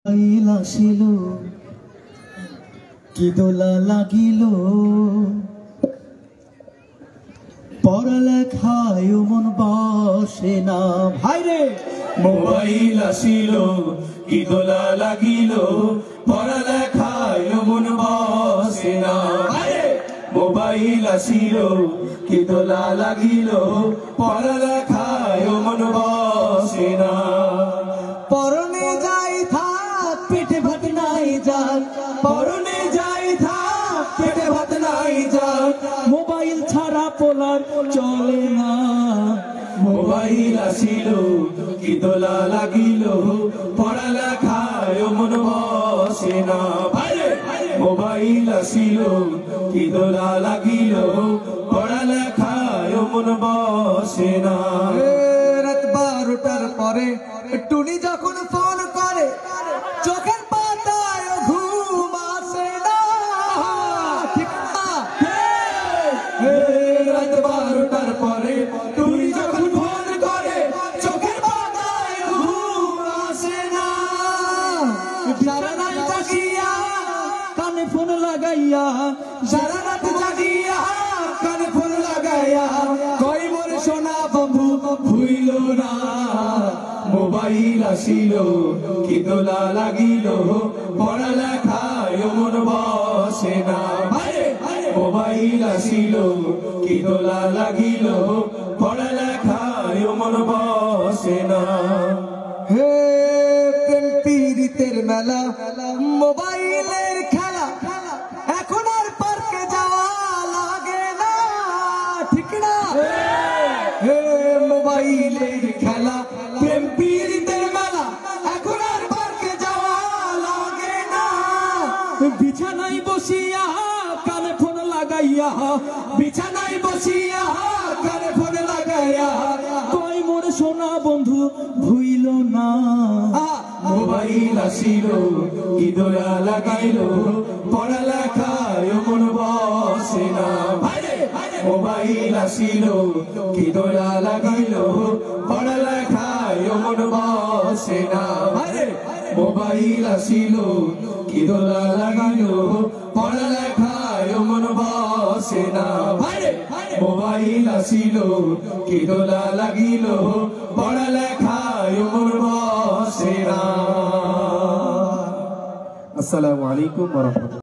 Mobile আসিল কি দোলা লাগিল পড়ালেখায় মন বসে না ভাইরে। মোবাইল আসিল কি দোলা লাগিল পড়ালেখায় মন বসে না ভাইরে। মোবাইল আসিল কি দোলা লাগিল পড়ালেখায় মন বসে না। পরনে যাই থাক পেটে ভাত নাই যাক, পরনে যাই থাক পেটে ভাত নাই যাক, মোবাইল ছাড়া পোলার চলে না। মোবাইল আসিল কি দোলা লাগিল পড়ালেখায় মন বসে না ভাইরে। মোবাইল আসিল কি দোলা লাগিল পড়ালেখায় মন বসে না। রাত 12টার পরে টুনি যখন ফোন করে চোখের পাতায় ঘুম আসে না। ঠিক না? রাত 12টার পরে টুনি যখন ফোন করে চোখের পাতায় ঘুম আসে না। সারা রাত জাগিয়া কানে ফোন লাগাইয়া, সারা রাত জাগিয়া কানে ফোন লাগাইয়া কই মোর সোনা বন্ধু ভুইল না। মোবাইল আসিল কি দোলা লাগিল পড়ালেখায় মন বসে না ভাইরে। মোবাইল আসিল কি দোলা লাগিল পড়ালেখায় মন বসে না। হে প্রেম পীড়িতের মেলা মোবাইলের খেলা, এখন আর পার্কে যাওয়া লাগে না। ঠিক না? হে মোবাইলের খেলা প্রেম পীড়িতের মেলা এখন আর পার্কে যাওয়া লাগে না। বিছানায় বসিয়া কানে ফোন লাগাইয়া, বিছানায় বসিয়া কানে ফোন লাগাইয়া কই মোর সোনা বন্ধু ভুইল না। মোবাইল আসিল কি দোলা লাগাইল পড়ালেখায় মন বসে না ভাইরে। মোবাইল আসিল কি দোলা লাগাইল পড়ালেখায় মন বসে না ভাইরে। মোবাইল আসিল কি দোলা লাগাইল পড়ালেখায় মন বসে না ভাইরে। মোবাইল আসিল কি দোলা লাগিল পড়ালেখায় মন বসে না। আসসালামু আলাইকুম ওয়া রাহমাতুল্লাহ।